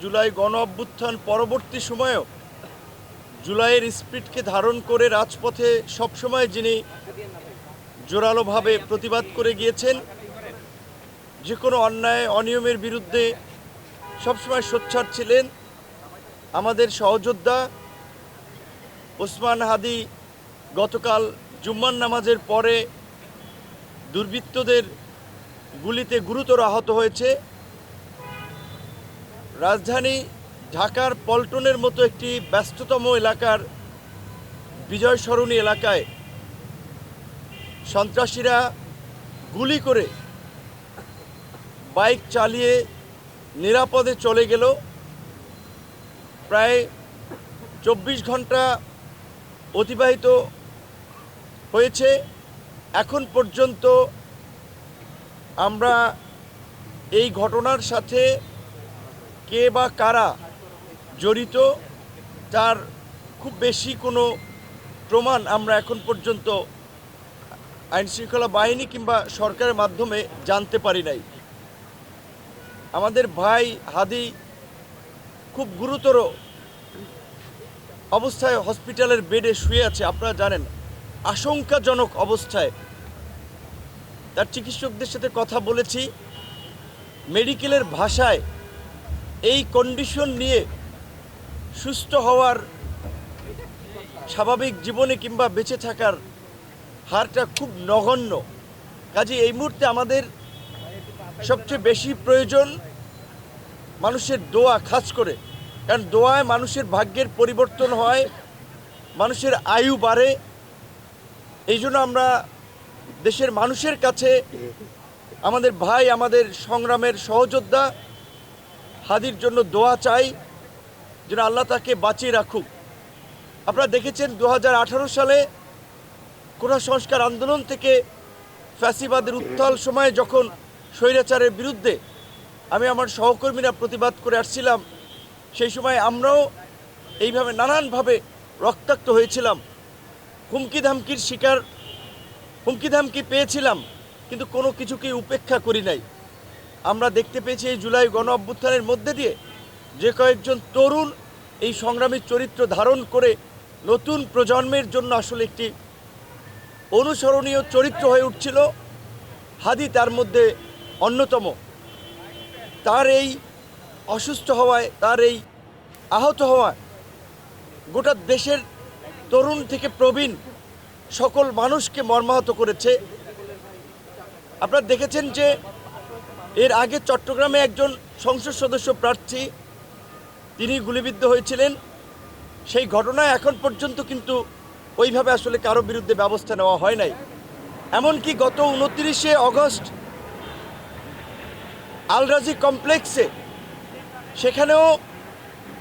জুলাই গণ অভ্যুত্থান পরবর্তী সময়েও জুলাইয়ের স্পিরিটকে ধারণ করে রাজপথে সবসময় যিনি জোরালোভাবে প্রতিবাদ করে গিয়েছেন, যে কোনো অন্যায় অনিয়মের বিরুদ্ধে সবসময় সোচ্চার ছিলেন আমাদের সহযোদ্ধা ওসমান হাদি গতকাল জুম্মার নামাজের পরে দুর্বৃত্তদের গুলিতে গুরুতর আহত হয়েছে। রাজধানী ঢাকার পল্টনের মতো একটি ব্যস্ততম এলাকার বিজয় সরণী এলাকায় সন্ত্রাসীরা গুলি করে বাইক চালিয়ে নিরাপদে চলে গেল। প্রায় 24 ঘন্টা অতিবাহিত হয়েছে। এখন পর্যন্ত আমরা এই ঘটনার সাথে কে বা কারা জড়িত তার খুব বেশি কোনো প্রমাণ আমরা এখন পর্যন্ত আইনশৃঙ্খলা বাহিনী কিংবা সরকারের মাধ্যমে জানতে পারি নাই। আমাদের ভাই হাদি খুব গুরুতর অবস্থায় হসপিটালের বেডে শুয়ে আছে। আপনারা জানেন, আশঙ্কাজনক অবস্থায়। তার চিকিৎসকদের সাথে কথা বলেছি, মেডিকেলের ভাষায় এই কন্ডিশন নিয়ে সুস্থ হওয়ার, স্বাভাবিক জীবনে কিংবা বেঁচে থাকার হারটা খুব নগণ্য। কাজে এই মুহূর্তে আমাদের সবচেয়ে বেশি প্রয়োজন মানুষের দোয়া, খাস করে। কারণ দোয়ায় মানুষের ভাগ্যের পরিবর্তন হয়, মানুষের আয়ু বাড়ে। এই জন্য আমরা দেশের মানুষের কাছে আমাদের ভাই, আমাদের সংগ্রামের সহযোদ্ধা হাদির জন্য দোয়া চাই, যেন আল্লাহ তাকে বাঁচিয়ে রাখুক। আপনারা দেখেছেন 2018 সালে কোটা সংস্কার আন্দোলন থেকে ফ্যাসিবাদের উত্তাল সময়ে যখন স্বৈরাচারের বিরুদ্ধে আমি আমার সহকর্মীরা প্রতিবাদ করে আসছিলাম, সেই সময় আমরাও এইভাবে নানানভাবে রক্তাক্ত হয়েছিলাম, হুমকি ধামকি পেয়েছিলাম, কিন্তু কোনো কিছুকেই উপেক্ষা করি নাই। আমরা দেখতে পেয়েছি এই জুলাই গণ অভ্যুত্থানের মধ্যে দিয়ে যে কয়েকজন তরুণ এই সংগ্রামী চরিত্র ধারণ করে নতুন প্রজন্মের জন্য আসলে একটি অনুসরণীয় চরিত্র হয়ে উঠছিল। হাদি তার মধ্যে অন্যতম। তার এই অসুস্থ হওয়ায়, তার এই আহত হওয়ায় গোটা দেশের তরুণ থেকে প্রবীণ সকল মানুষকে মর্মাহত করেছে। আপনারা দেখেছেন যে এর আগে চট্টগ্রামে একজন সংসদ সদস্য প্রার্থী তিনি গুলিবিদ্ধ হয়েছিলেন। সেই ঘটনায় এখন পর্যন্ত কিন্তু ওইভাবে আসলে কারো বিরুদ্ধে ব্যবস্থা নেওয়া হয় নাই। এমনকি গত 29শে অগস্ট আল রাজি কমপ্লেক্সে, সেখানেও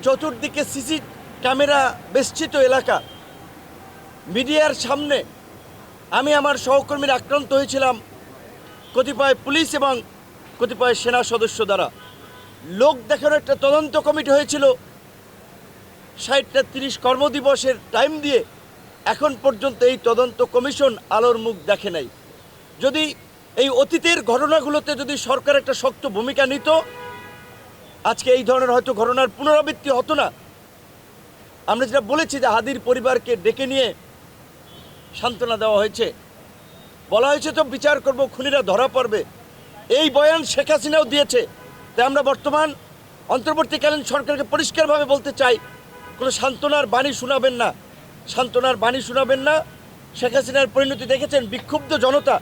চতুর্দিকে সিসি ক্যামেরা বেষ্টিত এলাকা, মিডিয়ার সামনে আমি আমার সহকর্মীরা আক্রান্ত হয়েছিলাম কতিপয় পুলিশ এবং কতিপয় সেনা সদস্য দ্বারা। লোক দেখানোর একটা তদন্ত কমিটি হয়েছিল, 60টা 30 কর্মদিবসের টাইম দিয়ে এখন পর্যন্ত এই তদন্ত কমিশন আলোর মুখ দেখে নাই। যদি এই অতীতের ঘটনাগুলোতে যদি সরকার একটা শক্ত ভূমিকা নিত, আজকে এই ধরনের হয়তো ঘটনার পুনরাবৃত্তি হতো না। আমরা যেটা বলেছি যে হাদির পরিবারকে ডেকে নিয়ে সান্ত্বনা দেওয়া হয়েছে, বলা হয়েছে তো বিচার করব, খুনিরা ধরা পড়বে। এই বয়ান শেখ হাসিনাও দিয়েছে। তাই আমরা বর্তমান অন্তর্বর্তীকালীন সরকারকে পরিষ্কারভাবে বলতে চাই, কোনো সান্ত্বনার বাণী শোনাবেন না, সান্ত্বনার বাণী শোনাবেন না। শেখ হাসিনার পরিণতি দেখেছেন, বিক্ষুব্ধ জনতা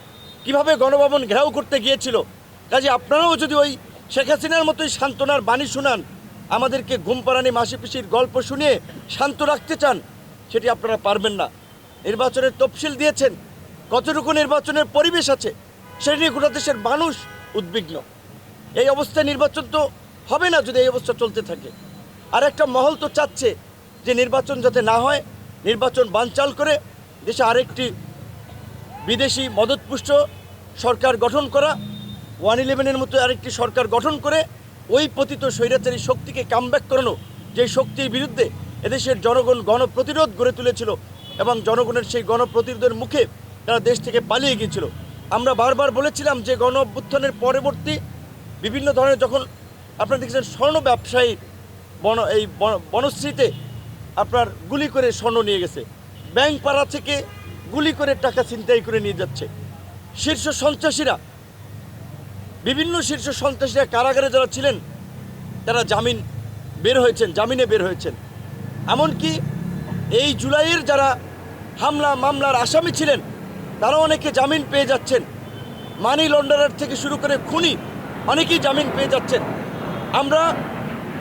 কিভাবে গণভবন ঘেরাও করতে গিয়েছিল। কাজে আপনারাও যদি ওই শেখ হাসিনার মতোই সান্ত্বনার বাণী শোনান, আমাদেরকে ঘুমপাড়ানি মাসি পিসির গল্প শুনিয়ে শান্ত রাখতে চান, সেটি আপনারা পারবেন না। নির্বাচনের তফসিল দিয়েছেন, কতটুকু নির্বাচনের পরিবেশ আছে সেটা নিয়ে গোটা দেশের মানুষ উদ্বিগ্ন। এই অবস্থায় নির্বাচন তো হবে না যদি এই অবস্থা চলতে থাকে। আর একটা মহল তো চাচ্ছে যে নির্বাচন যাতে না হয়, নির্বাচন বানচাল করে দেশে আরেকটি বিদেশি মদতপুষ্ট সরকার গঠন করা, 111-এর মতো আরেকটি সরকার গঠন করে ওই পতিত স্বৈরাচারী শক্তিকে কামব্যাক করানো, যে শক্তির বিরুদ্ধে এদেশের জনগণ গণপ্রতিরোধ গড়ে তুলেছিল এবং জনগণের সেই গণপ্রতিরোধের মুখে তারা দেশ থেকে পালিয়ে গিয়েছিল। আমরা বারবার বলেছিলাম যে গণ অভ্যুত্থানের পরবর্তী বিভিন্ন ধরনের, যখন আপনারা দেখেছেন স্বর্ণ ব্যবসায়ী বনশ্রীতে আপনার গুলি করে স্বর্ণ নিয়ে গেছে, ব্যাংক পাড়া থেকে গুলি করে টাকা ছিনতাই করে নিয়ে যাচ্ছে। শীর্ষ সন্ত্রাসীরা, বিভিন্ন শীর্ষ সন্ত্রাসীরা কারাগারে যারা ছিলেন তারা জামিনে বের হয়েছেন। এমনকি এই জুলাইয়ের যারা মামলার আসামি ছিলেন তারা অনেকে জামিন পেয়ে যাচ্ছেন। মানি লন্ডারার থেকে শুরু করে খুনি অনেকেই জামিন পেয়ে যাচ্ছেন। আমরা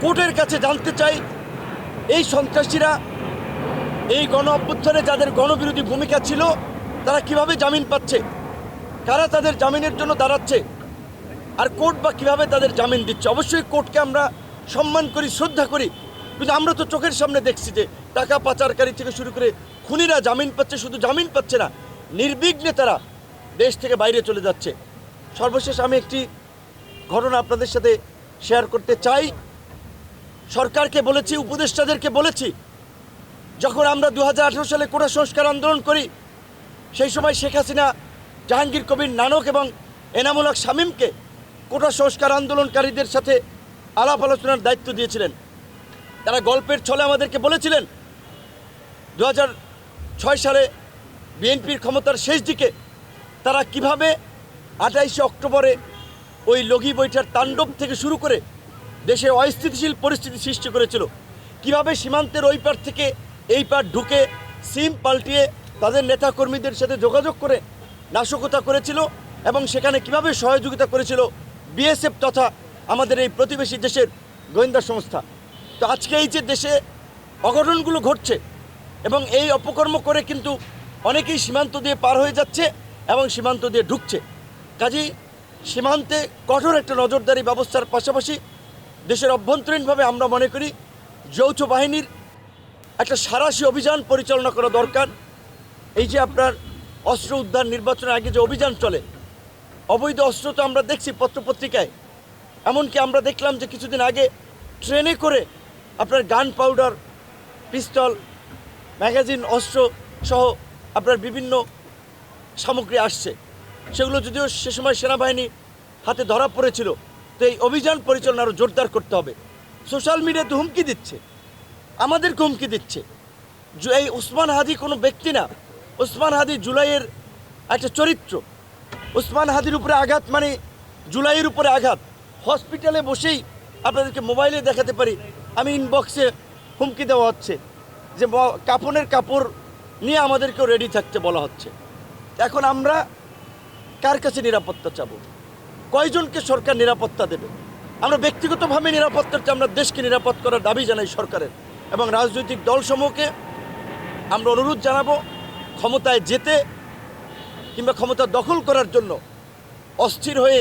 কোর্টের কাছে জানতে চাই, এই সন্ত্রাসীরা এই গণ অভ্যুত্থানে যাদের গণবিরোধী ভূমিকা ছিল তারা কিভাবে জামিন পাচ্ছে, কারা তাদের জামিনের জন্য দাঁড়াচ্ছে, আর কোর্ট বা কীভাবে তাদের জামিন দিচ্ছে। অবশ্যই কোর্টকে আমরা সম্মান করি, শ্রদ্ধা করি, কিন্তু আমরা তো চোখের সামনে দেখছি যে টাকা পাচারকারী থেকে শুরু করে খুনিরা জামিন পাচ্ছে। শুধু জামিন পাচ্ছে না, নির্বিঘ্নে তারা দেশ থেকে বাইরে চলে যাচ্ছে। সর্বশেষ আমি একটি ঘটনা আপনাদের সাথে শেয়ার করতে চাই। সরকারকে বলেছি, উপদেষ্টাদেরকে বলেছি, যখন আমরা 2018 সালে কোটা সংস্কার আন্দোলন করি সেই সময় শেখ হাসিনা জাহাঙ্গীর কবির নানক এবং এনামুল হক শামীমকে কোটা সংস্কার আন্দোলনকারীদের সাথে আলাপ আলোচনার দায়িত্ব দিয়েছিলেন। তারা গল্পের ছলে আমাদেরকে বলেছিলেন 2006 সালে বিএনপির ক্ষমতার শেষ দিকে তারা কিভাবে 28শে অক্টোবরে ওই লগি বৈঠার তাণ্ডব থেকে শুরু করে দেশে অস্থিতিশীল পরিস্থিতি সৃষ্টি করেছিল, কিভাবে সীমান্তের ওই পার থেকে এই পার ঢুকে সিম পাল্টিয়ে তাদের নেতাকর্মীদের সাথে যোগাযোগ করে নাশকতা করেছিল এবং সেখানে কিভাবে সহযোগিতা করেছিল বিএসএফ তথা আমাদের এই প্রতিবেশী দেশের গোয়েন্দা সংস্থা। তো আজকে এই যে দেশে অঘটনগুলো ঘটছে এবং এই অপকর্ম করে কিন্তু অনেকেই সীমান্ত দিয়ে পার হয়ে যাচ্ছে এবং সীমান্ত দিয়ে ঢুকছে। কাজেই সীমান্তে কঠোর একটা নজরদারি ব্যবস্থার পাশাপাশি দেশের অভ্যন্তরীণভাবে আমরা মনে করি যৌথ বাহিনীর একটা সাঁড়াশি অভিযান পরিচালনা করা দরকার। এই যে আপনার অস্ত্র উদ্ধার, নির্বাচনের আগে যে অভিযান চলে, অবৈধ অস্ত্র তো আমরা দেখছি পত্রপত্রিকায়, এমনকি আমরা দেখলাম যে কিছুদিন আগে ট্রেনে করে আপনার গান পাউডার, পিস্তল, ম্যাগাজিন, অস্ত্র সহ আপনার বিভিন্ন সামগ্রী আসছে। সেগুলো যদিও সে সময় সেনাবাহিনী হাতে ধরা পড়েছিল। তো এই অভিযান পরিচালনা আরও জোরদার করতে হবে। সোশ্যাল মিডিয়াতে হুমকি দিচ্ছে, আমাদেরকে হুমকি দিচ্ছে। এই ওসমান হাদি কোনো ব্যক্তি না, ওসমান হাদি জুলাইয়ের একটা চরিত্র। ওসমান হাদির উপরে আঘাত মানে জুলাইয়ের উপরে আঘাত। হসপিটালে বসেই আপনাদেরকে মোবাইলে দেখাতে পারি, আমি ইনবক্সে হুমকি দেওয়া হচ্ছে যে কাফনের কাপড় নিয়ে আমাদেরকেও রেডি থাকতে বলা হচ্ছে। এখন আমরা কার কাছে নিরাপত্তা চাবো? কয়জনকে সরকার নিরাপত্তা দেবে? আমরা ব্যক্তিগতভাবে নিরাপত্তার চেয়ে আমরা দেশকে নিরাপদ করার দাবি জানাই সরকারের এবং রাজনৈতিক দলসমূহকে আমরা অনুরোধ জানাবো, ক্ষমতায় যেতে কিংবা ক্ষমতা দখল করার জন্য অস্থির হয়ে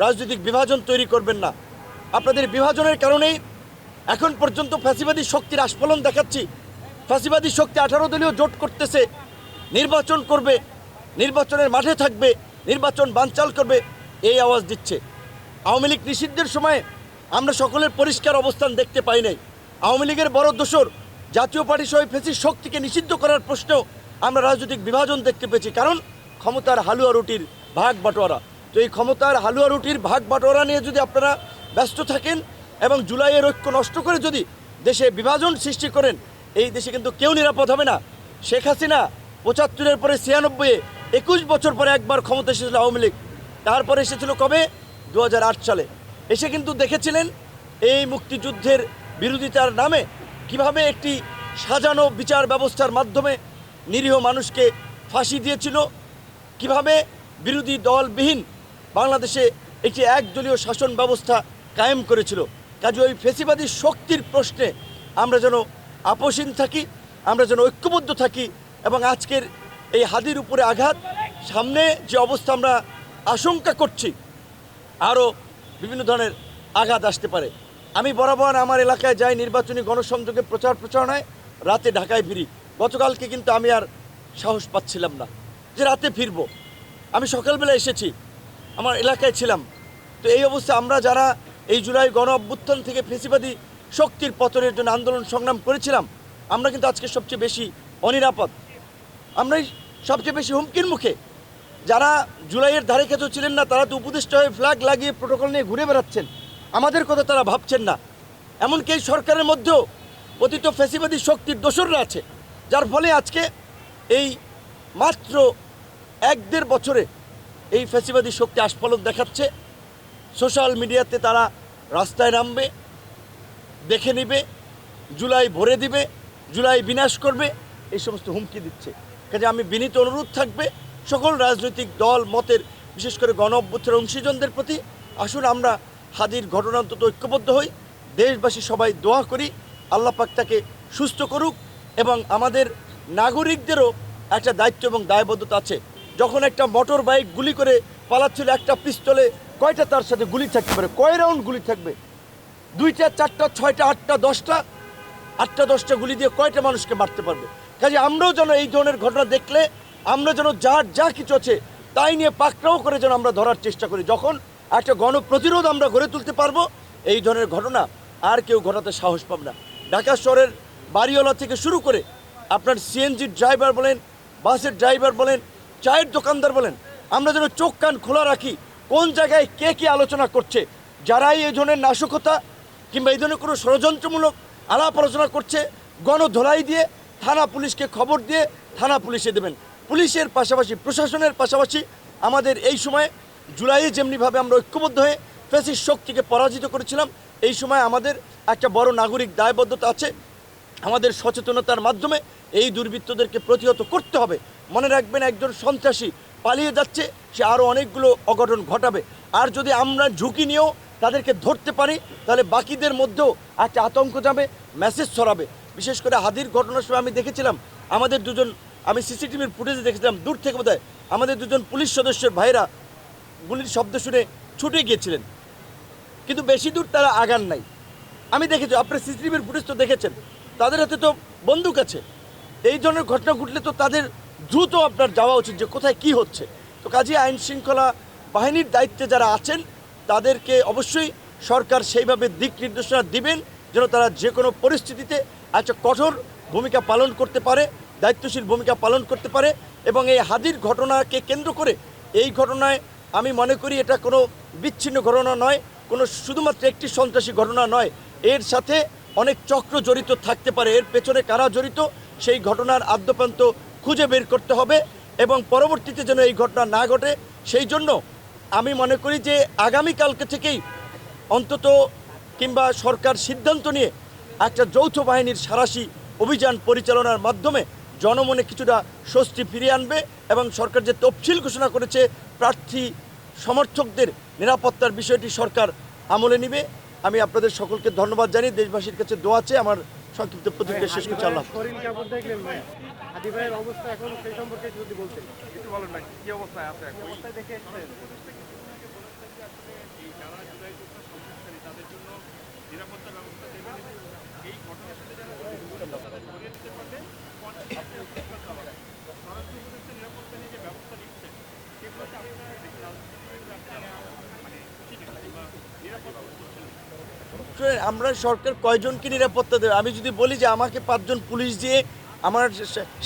রাজনৈতিক বিভাজন তৈরি করবেন না। আপনাদের বিভাজনের কারণেই এখন পর্যন্ত ফ্যাসিবাদী শক্তির আস্ফলন দেখাচ্ছি। ফ্যাসিবাদী শক্তি 18 দলীয় জোট করতেছে, নির্বাচন করবে, নির্বাচনের মাঠে থাকবে, নির্বাচন বানচাল করবে, এই আওয়াজ দিচ্ছে। আওয়ামী লীগ নিষিদ্ধের সময় আমরা সকলের পরিষ্কার অবস্থান দেখতে পাই নাই। আওয়ামী লীগের বড় দোসর জাতীয় পার্টি সহ ফ্যাসিস্ট শক্তিকে নিষিদ্ধ করার প্রশ্নেও আমরা রাজনৈতিক বিভাজন দেখতে পেয়েছি, কারণ ক্ষমতার হালুয়া রুটির ভাগ বাটোয়ারা। তো এই ক্ষমতার হালুয়া রুটির ভাগ বাটোয়ারা নিয়ে যদি আপনারা ব্যস্ত থাকেন এবং জুলাইয়ের ঐক্য নষ্ট করে যদি দেশে বিভাজন সৃষ্টি করেন, এই দেশে কিন্তু কেউ নিরাপদ হবে না। শেখ হাসিনা 75-এর পরে 96-এ 21 বছর পরে একবার ক্ষমতা এসেছিল আওয়ামী লীগ, তারপরে এসেছিল কবে? 2008 সালে। এসে কিন্তু দেখেছিলেন এই মুক্তিযুদ্ধের বিরোধিতার নামে কিভাবে একটি সাজানো বিচার ব্যবস্থার মাধ্যমে নিরীহ মানুষকে ফাঁসি দিয়েছিল, কিভাবে বিরোধী দলবিহীন বাংলাদেশে একটি একদলীয় শাসন ব্যবস্থা কায়েম করেছিল। কাজে ওই ফেসিবাদী শক্তির প্রশ্নে আমরা যেন আপোষহীন থাকি, আমরা যেন ঐক্যবদ্ধ থাকি এবং আজকের এই হাদির উপরে আঘাত, সামনে যে অবস্থা আমরা আশঙ্কা করছি আরও বিভিন্ন ধরনের আঘাত আসতে পারে। আমি বরাবর আমার এলাকায় যাই, নির্বাচনী গণসংযোগে প্রচারণায়, রাতে ঢাকায় ফিরি। গতকালকে কিন্তু আমি আর সাহস পাচ্ছিলাম না যে রাতে ফিরবো। আমি সকালবেলা এসেছি, আমার এলাকায় ছিলাম। তো এই অবস্থা আমরা যারা এই জুলাই গণ অভ্যুত্থান থেকে ফেসিবাদী শক্তির পতনের জন্য আন্দোলন সংগ্রাম করেছিলাম, আমরা কিন্তু আজকে সবচেয়ে বেশি অনিরাপদ, আমরাই সবচেয়ে বেশি হুমকির মুখে। যারা জুলাইয়ের ধারে কাছেও ছিলেন না তারা তো উপদেষ্টা হয়ে ফ্ল্যাগ লাগিয়ে প্রোটোকল নিয়ে ঘুরে বেড়াচ্ছেন, আমাদের কথা তারা ভাবছেন না। এমনকি এই সরকারের মধ্যেও পতিত ফ্যাসিবাদী শক্তির দোসররা আছে, যার ফলে আজকে এই মাত্র 1-1.5 বছরে এই ফ্যাসিবাদী শক্তি আস্ফালন দেখাচ্ছে। সোশ্যাল মিডিয়াতে তারা রাস্তায় নামবে, দেখে নেবে, জুলাই ভরে দিবে, জুলাই বিনাশ করবে, এই সমস্ত হুমকি দিচ্ছে। কাজে আমি বিনীত অনুরোধ থাকবে সকল রাজনৈতিক দল মতের, বিশেষ করে গণ অভ্যুত্থানের অংশীজনদের প্রতি, আসুন আমরা হাদির ঘটনা অন্তত ঐক্যবদ্ধ হই, দেশবাসী সবাই দোয়া করি আল্লাহ পাক তাকে সুস্থ করুক। এবং আমাদের নাগরিকদেরও একটা দায়িত্ব এবং দায়বদ্ধতা আছে। যখন একটা মোটর বাইক গুলি করে পালাচ্ছিল, একটা পিস্তলে কয়টা তার সাথে গুলি থাকতে পারে, কয় রাউন্ড গুলি থাকবে? 2টা 4টা 6টা 8টা 10টা, 8টা 10টা গুলি দিয়ে কয়টা মানুষকে মারতে পারবে? কাজে আমরাও যেন এই ধরনের ঘটনা দেখলে আমরা যেন যার যা কিছু আছে তাই নিয়ে পাকড়াও করে যেন আমরা ধরার চেষ্টা করি। যখন একটা গণপ্রতিরোধ আমরা গড়ে তুলতে পারবো, এই ধরনের ঘটনা আর কেউ ঘটাতে সাহস পাবে না। ঢাকা শহরের বাড়িওয়ালা থেকে শুরু করে আপনার সিএনজির ড্রাইভার বলেন, বাসের ড্রাইভার বলেন, চায়ের দোকানদার বলেন, আমরা যেন চোখ কান খোলা রাখি কোন জায়গায় কে কী আলোচনা করছে। যারাই এই ধরনের নাশকতা কিংবা এই ধরনের কোনো ষড়যন্ত্রমূলক আলাপ আলোচনা করছে, গণধোলাই দিয়ে থানা পুলিশকে খবর দিয়ে থানা পুলিশে দেবেন। পুলিশের পাশাপাশি প্রশাসনের পাশাপাশি আমাদের এই সময়ে জুলাইয়ে যেমনিভাবে আমরা ঐক্যবদ্ধ হয়ে ফ্যাসিস্ট শক্তিকে পরাজিত করেছিলাম, এই সময় আমাদের একটা বড় নাগরিক দায়বদ্ধতা আছে। আমাদের সচেতনতার মাধ্যমে এই দুর্বৃত্তদেরকে প্রতিহত করতে হবে। মনে রাখবেন, একজন সন্ত্রাসী পালিয়ে যাচ্ছে, সে আরও অনেকগুলো অঘটন ঘটাবে। আর যদি আমরা ঝুঁকি নিয়েও তাদেরকে ধরতে পারি, তাহলে বাকিদের মধ্যেও একটা আতঙ্ক যাবে, মেসেজ ছড়াবে। বিশেষ করে হাদির ঘটনার সময় আমি দেখেছিলাম আমাদের দুজন, আমি সিসিটিভির ফুটেজে দেখেছিলাম দূর থেকে বোধহয় আমাদের দুজন পুলিশ সদস্যের ভাইরা গুলির শব্দ শুনে ছুটে গিয়েছিলেন, কিন্তু বেশি দূর তারা আগান নাই। আমি দেখেছি, আপনার সিসিটিভির ফুটেজ তো দেখেছেন, তাদের হাতে তো বন্দুক আছে। এই ধরনের ঘটনা ঘটলে তো তাদের দ্রুত আপনার যাওয়া উচিত যে কোথায় কি হচ্ছে। তো কাজে আইন শৃঙ্খলা বাহিনীর দায়িত্বে যারা আছেন তাদেরকে অবশ্যই সরকার সেইভাবে দিক নির্দেশনা দিবেন যেন তারা যে কোনো পরিস্থিতিতে একটা কঠোর ভূমিকা পালন করতে পারে, দায়িত্বশীল ভূমিকা পালন করতে পারে। এবং এই হাদির ঘটনাকে কেন্দ্র করে, এই ঘটনায় আমি মনে করি এটা কোনো বিচ্ছিন্ন ঘটনা নয়, কোনো শুধুমাত্র একটি সন্ত্রাসী ঘটনা নয়, এর সাথে অনেক চক্র জড়িত থাকতে পারে। এর পেছনে কারা জড়িত সেই ঘটনার আদ্যপ্রান্ত খুঁজে বের করতে হবে এবং পরবর্তীতে যেন এই ঘটনা না ঘটে সেই জন্য আমি মনে করি যে আগামীকালকে থেকেই অন্তত কিংবা সরকার সিদ্ধান্ত নিয়ে একটা যৌথ বাহিনীর সাঁড়াশি অভিযান পরিচালনার মাধ্যমে জনমনে কিছুটা স্বস্তি ফিরিয়ে আনবে এবং সরকার যে তফসিল ঘোষণা করেছে প্রার্থী সমর্থকদের নিরাপত্তার বিষয়টি সরকার আমলে নেবে। আমি আপনাদের সকলকে ধন্যবাদ জানিয়ে দেশবাসীর কাছে দোয়া চেয়ে আমার সংক্ষিপ্ত প্রতিক্রিয়া শেষ করছি। আল্লাহ। হাদি ভাইয়ের অবস্থা এখন সেই সম্পর্কে যদি বলতেন একটু বলেন না কি অবস্থায় আছে এখন? অবস্থায় দেখে এসেছেন। আমরা সরকার কয়জনকে নিরাপত্তা দেবে? আমি যদি বলি যে আমাকে 5 জন পুলিশ দিয়ে, আমার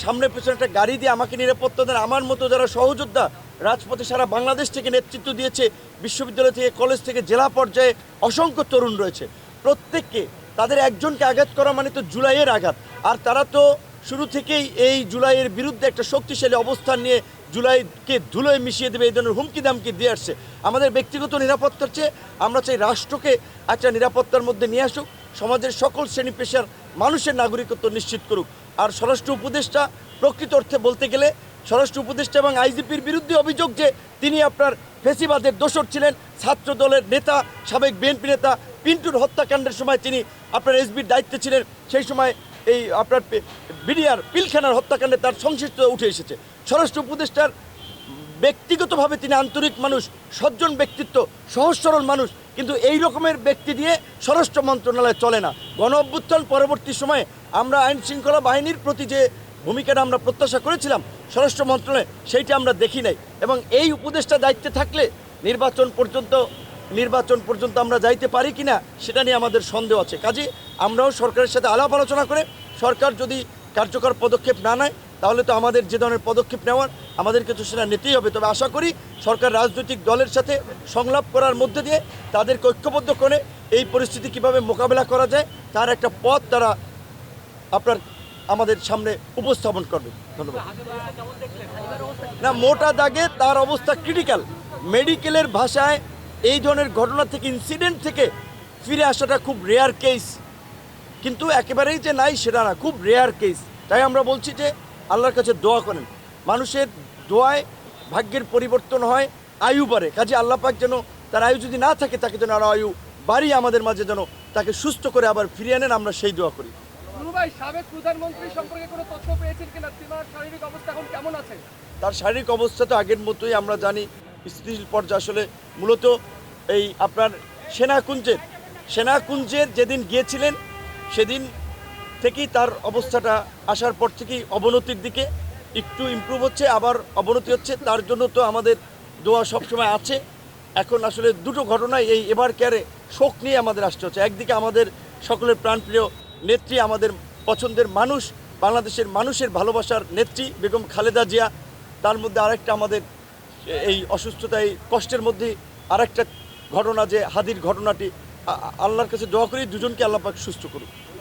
সামনে পেছনে একটা গাড়ি দিয়ে আমাকে নিরাপত্তা দেন, আমার মতো যারা সহযোদ্ধা রাজপথে সারা বাংলাদেশ থেকে নেতৃত্ব দিয়েছে, বিশ্ববিদ্যালয় থেকে কলেজ থেকে জেলা পর্যায়ে অসংখ্য তরুণ রয়েছে, প্রত্যেককে তাদের একজনকে আঘাত করা মানে তো জুলাইয়ের আঘাত। আর তারা তো শুরু থেকেই এই জুলাইয়ের বিরুদ্ধে একটা শক্তিশালী অবস্থান নিয়ে জুলাইকে ধুলোয় মিশিয়ে দেবে এই ধরনের হুমকি দামকি দিয়ে আসছে। আমাদের ব্যক্তিগত নিরাপত্তার চেয়ে আমরা চাই রাষ্ট্রকে একটা নিরাপত্তার মধ্যে নিয়ে আসুক, সমাজের সকল শ্রেণী পেশার মানুষের নাগরিকত্ব নিশ্চিত করুক। আর স্বরাষ্ট্র উপদেষ্টা প্রকৃত অর্থে বলতে গেলে স্বরাষ্ট্র উপদেষ্টা এবং আইজিপির বিরুদ্ধে অভিযোগ যে তিনি আপনার ফেসিবাদের দোসর ছিলেন, ছাত্র দলের নেতা, সাবেক বিএনপি নেতা পিন্টুর হত্যাকাণ্ডের সময় তিনি আপনার এসবির দায়িত্বে ছিলেন, সেই সময় এই আপনার বিডিআর পিলখানার হত্যাকাণ্ডে তার সংশ্লিষ্টতা উঠে এসেছে। স্বরাষ্ট্র উপদেষ্টার ব্যক্তিগতভাবে তিনি আন্তরিক মানুষ, সজ্জন ব্যক্তিত্ব, সহজ সরল মানুষ, কিন্তু এই রকমের ব্যক্তি দিয়ে স্বরাষ্ট্র মন্ত্রণালয় চলে না। গণ অভ্যুত্থান পরবর্তী সময়ে আমরা আইন শৃঙ্খলা বাহিনীর প্রতি যে ভূমিকাটা আমরা প্রত্যাশা করেছিলাম স্বরাষ্ট্র মন্ত্রণালয়ে, সেইটা আমরা দেখি নাই। এবং এই উপদেষ্টা দায়িত্বে থাকলে নির্বাচন পর্যন্ত আমরা যাইতে পারি কিনা সেটা নিয়ে আমাদের সন্দেহ আছে। কাজে আমরাও সরকারের সাথে আলাপ আলোচনা করে সরকার যদি কার্যকর পদক্ষেপ না নেয় তাহলে তো আমাদের যে ধরনের পদক্ষেপ নেওয়ার আমাদেরকে তো সেটা নিতেই হবে। তবে আশা করি সরকার রাজনৈতিক দলের সাথে সংলাপ করার মধ্যে দিয়ে তাদেরকে ঐক্যবদ্ধ করে এই পরিস্থিতি কিভাবে মোকাবেলা করা যায় তার একটা পথ তারা আপনার আমাদের সামনে উপস্থাপন করবে। ধন্যবাদ। না, মোটা দাগে তার অবস্থা ক্রিটিক্যাল। মেডিকেলের ভাষায় এই ধরনের ঘটনা থেকে, ইনসিডেন্ট থেকে ফিরে আসাটা খুব রেয়ার কেস, কিন্তু একেবারেই যে নাই সেটা না, খুব রেয়ার কেস। তাই আমরা বলছি যে আল্লাহর কাছে দোয়া করেন, মানুষের দোয়ায় ভাগ্যের পরিবর্তন হয়, আয়ু বাড়ে। কাজে আল্লাহ পাক যেন তার আয়ু যদি না থাকে তাকে যেন আরও আয়ু বাড়িয়ে আমাদের মাঝে যেন তাকে সুস্থ করে আবার ফিরিয়ে আনেন, আমরা সেই দোয়া করি। নুরু ভাই, সাবেক প্রধানমন্ত্রী সম্পর্কে কোনো তথ্য পেয়েছেন কিনা? তিনার শারীরিক অবস্থা এখন কেমন আছে? তার শারীরিক অবস্থা তো আগের মতোই আমরা জানি, স্থিতিশীল পর্যায়ে। আসলে মূলত এই আপনার সেনাকুঞ্জের যেদিন গিয়েছিলেন সেদিন থেকেই তার অবস্থাটা আসার পর থেকেই অবনতির দিকে, একটু ইমপ্রুভ হচ্ছে, আবার অবনতি হচ্ছে। তার জন্য তো আমাদের দোয়া সবসময় আছে। এখন আসলে দুটো ঘটনায় এই এবার ক্যারে শোক নিয়ে আমাদের আসতে হচ্ছে। একদিকে আমাদের সকলের প্রাণপ্রিয় নেত্রী, আমাদের পছন্দের মানুষ, বাংলাদেশের মানুষের ভালোবাসার নেত্রী বেগম খালেদা জিয়া, তার মধ্যে আরেকটা আমাদের এই অসুস্থতা, এই কষ্টের মধ্যে আরেকটা ঘটনা যে হাদির ঘটনাটি। আল্লাহর কাছে দোয়া করি দুজনকে আল্লাহ পাক সুস্থ করুক।